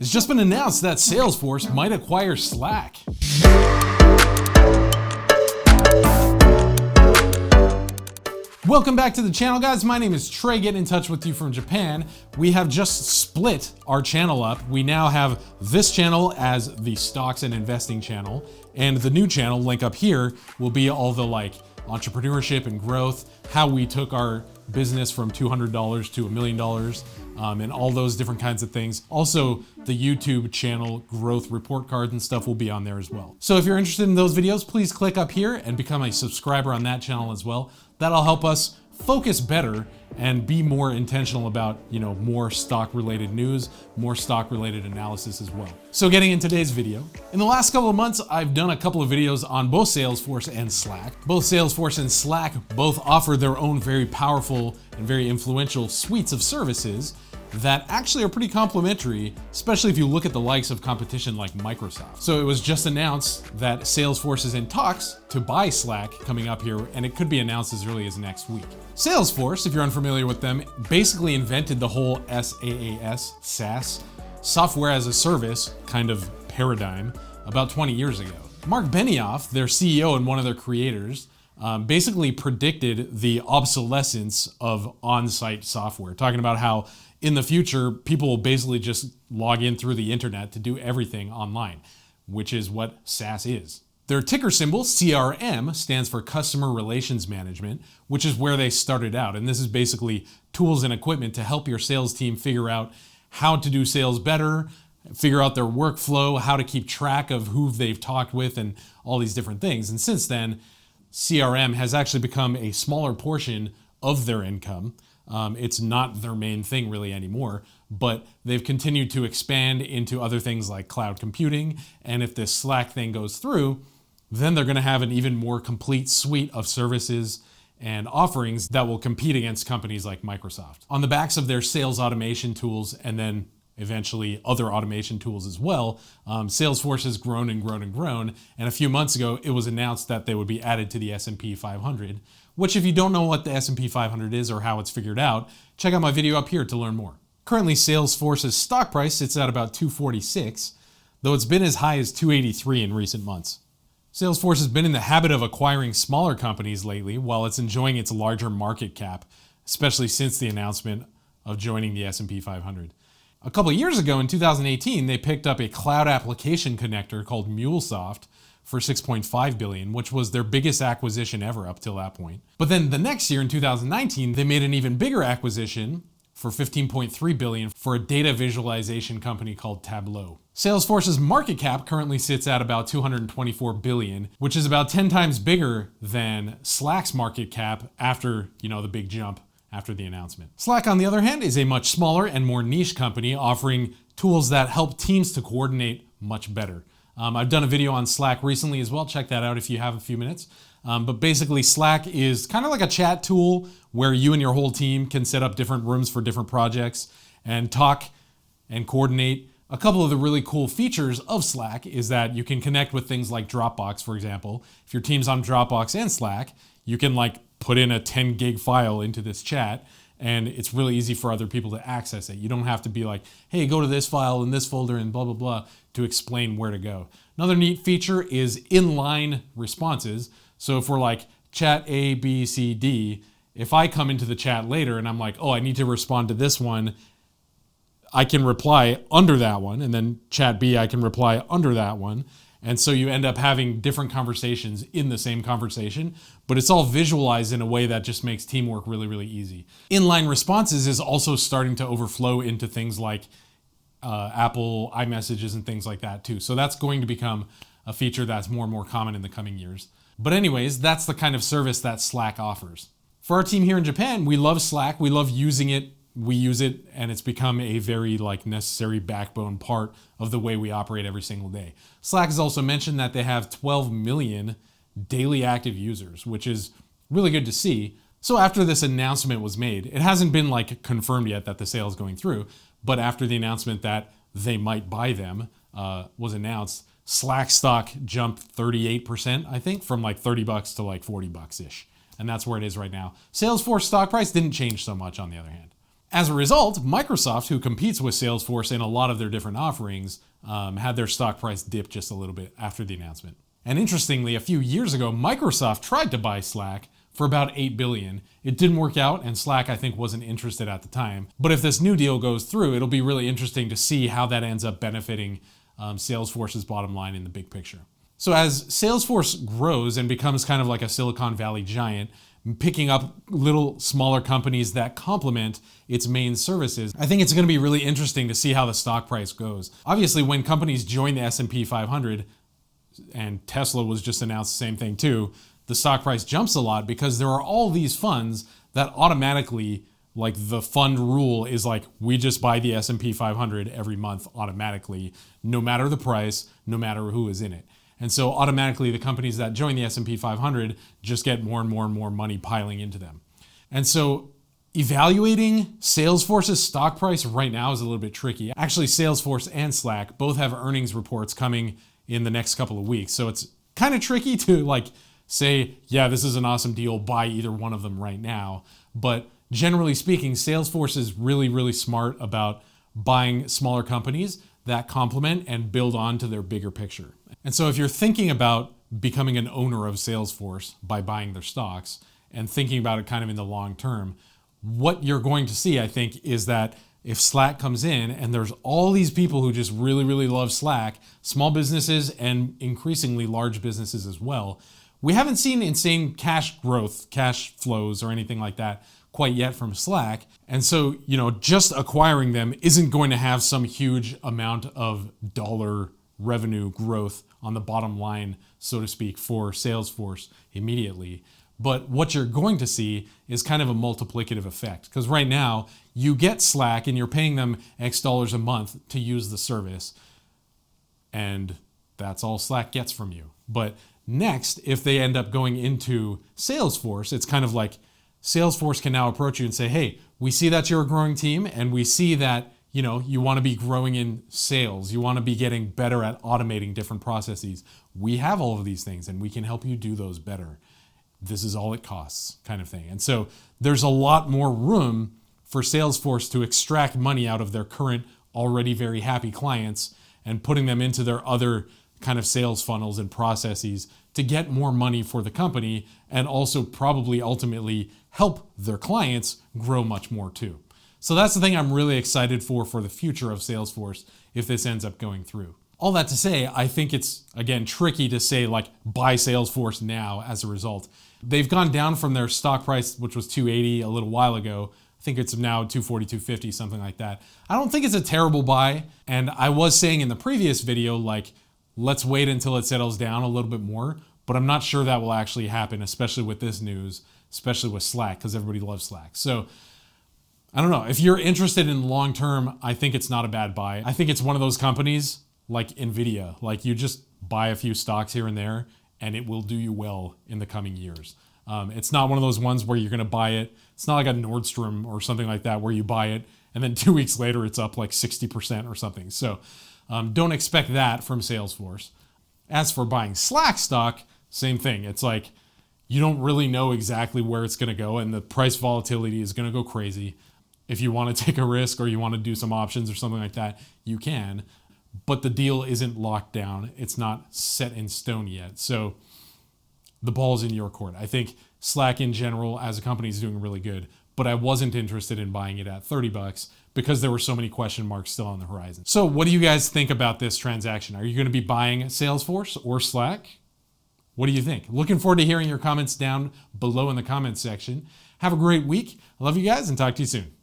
It's just been announced that SalesForce might acquire Slack. Welcome back to the channel, guys. My name is Trey, getting in touch with you from Japan. We have just split our channel up. We now have this channel as the stocks and investing channel, and the new channel, link up here, will be all the entrepreneurship and growth, how we took our business from $200 to $1 million, and all those different kinds of things. Also, the YouTube channel growth report cards and stuff will be on there as well. So if you're interested in those videos, please click up here and become a subscriber on that channel as well. That'll help us focus better and be more intentional about, more stock related news, more stock related analysis as well. So getting in today's video, in the last couple of months, I've done a couple of videos on both SalesForce and Slack. Both SalesForce and Slack both offer their own very powerful and very influential suites of services that actually are pretty complementary, especially if you look at the likes of competition like Microsoft. So it was just announced that Salesforce is in talks to buy Slack coming up here, and it could be announced as early as next week. Salesforce, if you're unfamiliar with them, basically invented the whole SaaS, software as a service kind of paradigm about 20 years ago. Mark Benioff, their CEO and one of their creators, basically predicted the obsolescence of on-site software, talking about how in the future, people will basically just log in through the internet to do everything online, which is what SaaS is. Their ticker symbol, CRM, stands for Customer Relations Management, which is where they started out. And this is basically tools and equipment to help your sales team figure out how to do sales better, figure out their workflow, how to keep track of who they've talked with, and all these different things. And since then, CRM has actually become a smaller portion of their income. It's not their main thing really anymore, but they've continued to expand into other things like cloud computing. And if this Slack thing goes through, then they're going to have an even more complete suite of services and offerings that will compete against companies like Microsoft. On the backs of their sales automation tools and then eventually other automation tools as well, Salesforce has grown and grown and grown. And a few months ago, it was announced that they would be added to the S&P 500, which if you don't know what the S&P 500 is or how it's figured out, check out my video up here to learn more. Currently, Salesforce's stock price sits at about $246, though it's been as high as $283 in recent months. Salesforce has been in the habit of acquiring smaller companies lately while it's enjoying its larger market cap, especially since the announcement of joining the S&P 500. A couple of years ago in 2018, they picked up a cloud application connector called MuleSoft for $6.5 billion, which was their biggest acquisition ever up till that point. But then the next year in 2019, they made an even bigger acquisition for $15.3 billion for a data visualization company called Tableau. Salesforce's market cap currently sits at about $224 billion, which is about 10 times bigger than Slack's market cap after, the big jump after the announcement. Slack, on the other hand, is a much smaller and more niche company offering tools that help teams to coordinate much better. I've done a video on Slack recently as well. Check that out if you have a few minutes. But basically, Slack is kind of like a chat tool where you and your whole team can set up different rooms for different projects and talk and coordinate. A couple of the really cool features of Slack is that you can connect with things like Dropbox, for example. If your team's on Dropbox and Slack, you can put in a 10 gig file into this chat, and it's really easy for other people to access it. You don't have to be like, hey, go to this file in this folder and blah, blah, blah to explain where to go. Another neat feature is inline responses. So if we're like chat A, B, C, D, if I come into the chat later and I'm like, oh, I need to respond to this one, I can reply under that one, and then chat B, I can reply under that one. And so you end up having different conversations in the same conversation, but it's all visualized in a way that just makes teamwork really, really easy. Inline responses is also starting to overflow into things like Apple iMessages and things like that too. So that's going to become a feature that's more and more common in the coming years. But anyways, that's the kind of service that Slack offers. For our team here in Japan, we love Slack. We love using it. We use it, and it's become a very necessary backbone part of the way we operate every single day. Slack has also mentioned that they have 12 million daily active users, which is really good to see. So after this announcement was made, it hasn't been confirmed yet that the sale is going through, but after the announcement that they might buy them was announced, Slack stock jumped 38%, I think, from $30 to $40-ish. And that's where it is right now. Salesforce stock price didn't change so much on the other hand. As a result, Microsoft, who competes with Salesforce in a lot of their different offerings, had their stock price dip just a little bit after the announcement. And interestingly, a few years ago, Microsoft tried to buy Slack for about $8 billion. It didn't work out, and Slack, I think, wasn't interested at the time. But if this new deal goes through, it'll be really interesting to see how that ends up benefiting Salesforce's bottom line in the big picture. So as Salesforce grows and becomes kind of like a Silicon Valley giant, picking up little smaller companies that complement its main services, I think it's going to be really interesting to see how the stock price goes. Obviously, when companies join the S&P 500, and Tesla was just announced the same thing too, the stock price jumps a lot because there are all these funds that automatically, like the fund rule is like, we just buy the S&P 500 every month automatically, no matter the price, no matter who is in it. And so automatically the companies that join the S&P 500 just get more and more and more money piling into them. And so evaluating Salesforce's stock price right now is a little bit tricky. Actually, Salesforce and Slack both have earnings reports coming in the next couple of weeks. So it's kind of tricky to like say, yeah, this is an awesome deal, buy either one of them right now. But generally speaking, Salesforce is really, really smart about buying smaller companies that complement and build on to their bigger picture. And so if you're thinking about becoming an owner of Salesforce by buying their stocks and thinking about it kind of in the long term, what you're going to see, I think, is that if Slack comes in and there's all these people who just really, really love Slack, small businesses and increasingly large businesses as well, we haven't seen insane cash growth, cash flows or anything like that quite yet from Slack. And so, just acquiring them isn't going to have some huge amount of dollar revenue growth on the bottom line, so to speak, for Salesforce immediately. But what you're going to see is kind of a multiplicative effect. Because right now, you get Slack and you're paying them X dollars a month to use the service. And that's all Slack gets from you. But next, if they end up going into Salesforce, it's kind of like Salesforce can now approach you and say, hey, we see that you're a growing team and we see that you want to be growing in sales. You want to be getting better at automating different processes. We have all of these things and we can help you do those better. This is all it costs, kind of thing. And so there's a lot more room for Salesforce to extract money out of their current already very happy clients and putting them into their other kind of sales funnels and processes to get more money for the company and also probably ultimately help their clients grow much more too. So that's the thing I'm really excited for the future of Salesforce if this ends up going through. All that to say, I think it's, again, tricky to say like buy Salesforce now as a result. They've gone down from their stock price, which was $280 a little while ago. I think it's now $240, $250, something like that. I don't think it's a terrible buy. And I was saying in the previous video, like, let's wait until it settles down a little bit more, but I'm not sure that will actually happen, especially with this news, especially with Slack, because everybody loves Slack. So I don't know. If you're interested in long term, I think it's not a bad buy. I think it's one of those companies like Nvidia, like you just buy a few stocks here and there and it will do you well in the coming years. It's not one of those ones where you're going to buy it. It's not like a Nordstrom or something like that where you buy it and then 2 weeks later it's up like 60% or something. So don't expect that from Salesforce. As for buying Slack stock, same thing. It's like you don't really know exactly where it's going to go and the price volatility is going to go crazy. If you want to take a risk or you want to do some options or something like that, you can. But the deal isn't locked down. It's not set in stone yet. So the ball's in your court. I think Slack in general as a company is doing really good, but I wasn't interested in buying it at $30 because there were so many question marks still on the horizon. So what do you guys think about this transaction? Are you going to be buying Salesforce or Slack? What do you think? Looking forward to hearing your comments down below in the comments section. Have a great week. I love you guys and talk to you soon.